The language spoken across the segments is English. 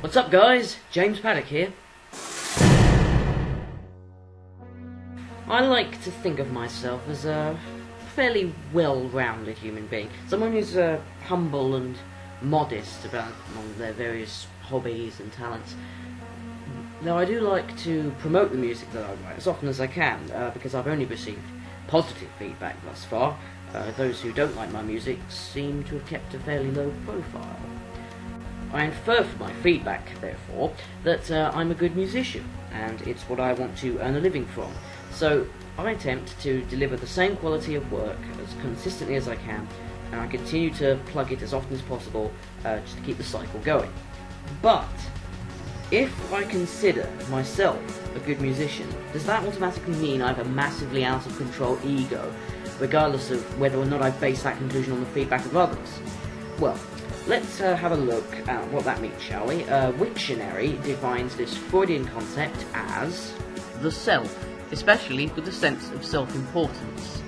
What's up guys, James Paddock here. I like to think of myself as a fairly well-rounded human being. Someone who's humble and modest about among their various hobbies and talents. Now I do like to promote the music that I write as often as I can, because I've only received positive feedback thus far. Those who don't like my music seem to have kept a fairly low profile. I infer from my feedback, therefore, that I'm a good musician, and it's what I want to earn a living from. So I attempt to deliver the same quality of work as consistently as I can, and I continue to plug it as often as possible, just to keep the cycle going. But if I consider myself a good musician, does that automatically mean I have a massively out of control ego, regardless of whether or not I base that conclusion on the feedback of others? Well, let's have a look at what that means, shall we? Wiktionary defines this Freudian concept as the self, especially with the sense of self-importance.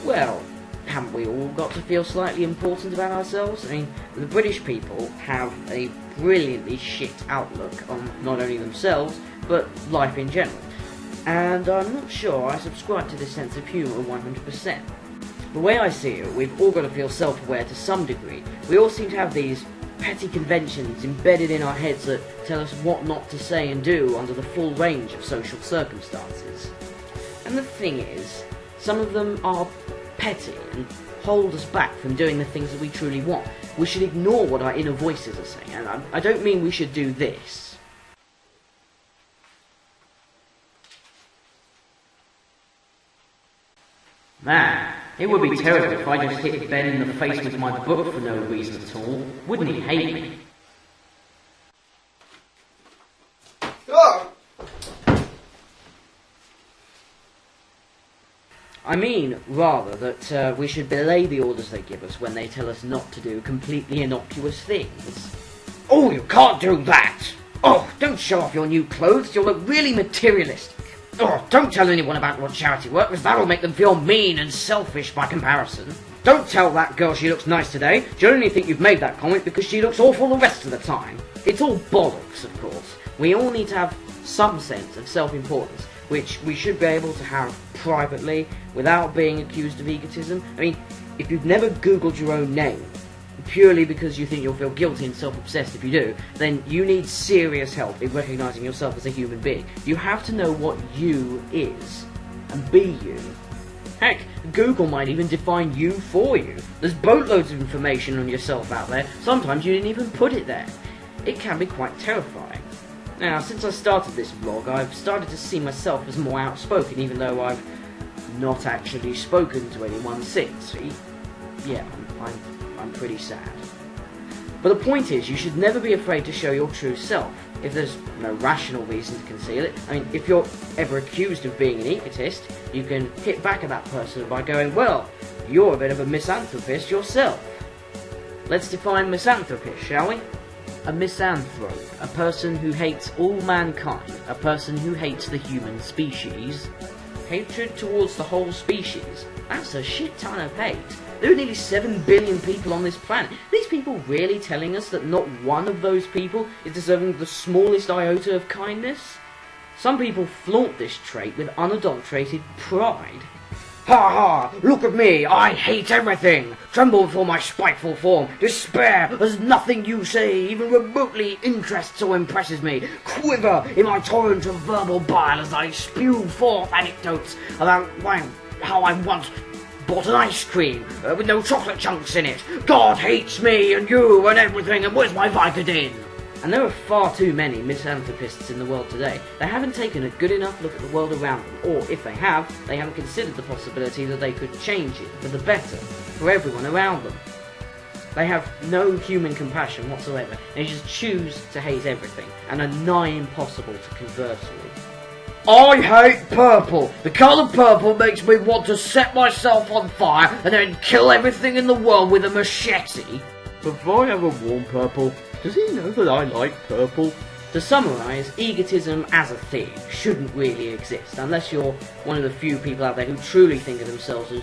Well, haven't we all got to feel slightly important about ourselves? I mean, the British people have a brilliantly shit outlook on not only themselves, but life in general. And I'm not sure I subscribe to this sense of humour 100%. The way I see it, we've all got to feel self-aware to some degree. We all seem to have these petty conventions embedded in our heads that tell us what not to say and do under the full range of social circumstances. And the thing is, some of them are petty and hold us back from doing the things that we truly want. We should ignore what our inner voices are saying, and I don't mean we should do this. Man, it would be terrible if I just hit Ben in the face with my book for no reason at all. Wouldn't he hate me? I mean, rather, that we should belay the orders they give us when they tell us not to do completely innocuous things. Oh, you can't do that! Oh, don't show off your new clothes, you'll look really materialistic. Oh, don't tell anyone about your charity work, because that'll make them feel mean and selfish by comparison. Don't tell that girl she looks nice today. She'll only think you've made that comment because she looks awful the rest of the time. It's all bollocks, of course. We all need to have some sense of self-importance, which we should be able to have privately, without being accused of egotism. I mean, if you've never Googled your own name, purely because you think you'll feel guilty and self-obsessed if you do, then you need serious help in recognising yourself as a human being. You have to know what you is, and be you. Heck, Google might even define you for you. There's boatloads of information on yourself out there, sometimes you didn't even put it there. It can be quite terrifying. Now, since I started this vlog, I've started to see myself as more outspoken, even though I've not actually spoken to anyone since. Yeah, I'm pretty sad. But the point is, you should never be afraid to show your true self, if there's no rational reason to conceal it. I mean, if you're ever accused of being an egotist, you can hit back at that person by going, well, you're a bit of a misanthropist yourself. Let's define misanthropist, shall we? A misanthrope, a person who hates all mankind, a person who hates the human species. Hatred towards the whole species? That's a shit ton of hate. There are nearly 7 billion people on this planet. Are these people really telling us that not one of those people is deserving the smallest iota of kindness? Some people flaunt this trait with unadulterated pride. Ha ha! Look at me! I hate everything! Tremble before my spiteful form! Despair! There's nothing you say even remotely interests or impresses me! Quiver in my torrent of verbal bile as I spew forth anecdotes about how I once bought an ice cream with no chocolate chunks in it! God hates me and you and everything, and where's my Vicodin? And there are far too many misanthropists in the world today. They haven't taken a good enough look at the world around them, or if they have, they haven't considered the possibility that they could change it for the better, for everyone around them. They have no human compassion whatsoever. They just choose to hate everything, and are nigh impossible to converse with. I hate purple! The colour purple makes me want to set myself on fire and then kill everything in the world with a machete. If I ever worn purple, does he know that I like purple? To summarise, egotism as a thing shouldn't really exist, unless you're one of the few people out there who truly think of themselves as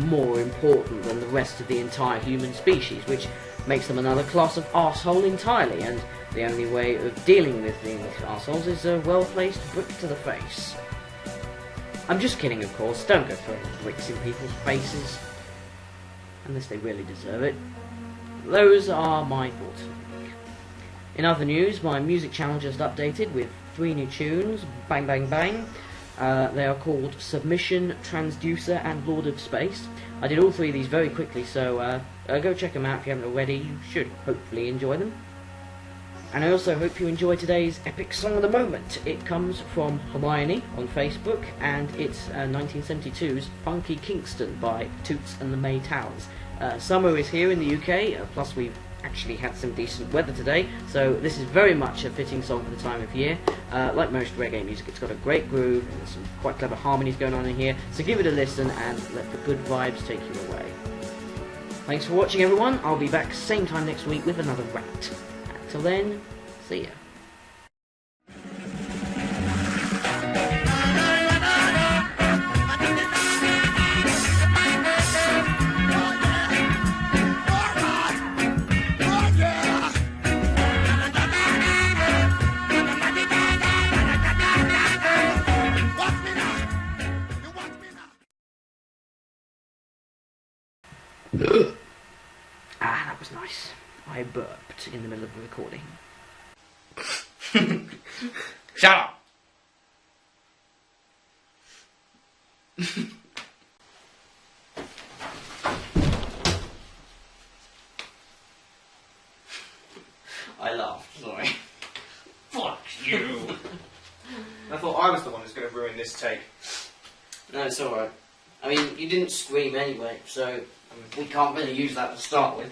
more important than the rest of the entire human species, which makes them another class of arsehole entirely, and the only way of dealing with these arseholes is a well-placed brick to the face. I'm just kidding, of course. Don't go throwing bricks in people's faces, unless they really deserve it. Those are my thoughts. In other news, my music channel just updated with 3 new tunes. Bang, bang, bang. They are called Submission, Transducer, and Lord of Space. I did all 3 of these very quickly, so go check them out if you haven't already. You should hopefully enjoy them. And I also hope you enjoy today's epic song of the moment. It comes from Hermione on Facebook, and it's 1972's Funky Kingston by Toots and the Maytals. Summer is here in the UK, plus we've actually had some decent weather today, so this is very much a fitting song for the time of year. Like most reggae music, it's got a great groove and some quite clever harmonies going on in here, so give it a listen and let the good vibes take you away. Thanks for watching, everyone. I'll be back same time next week with another rant. Until then, see ya. That was nice. I burped in the middle of the recording. Shut up! I laughed, sorry. Fuck you! I thought I was the one who's going to ruin this take. No, it's alright. I mean, you didn't scream anyway, so we can't really use that to start with.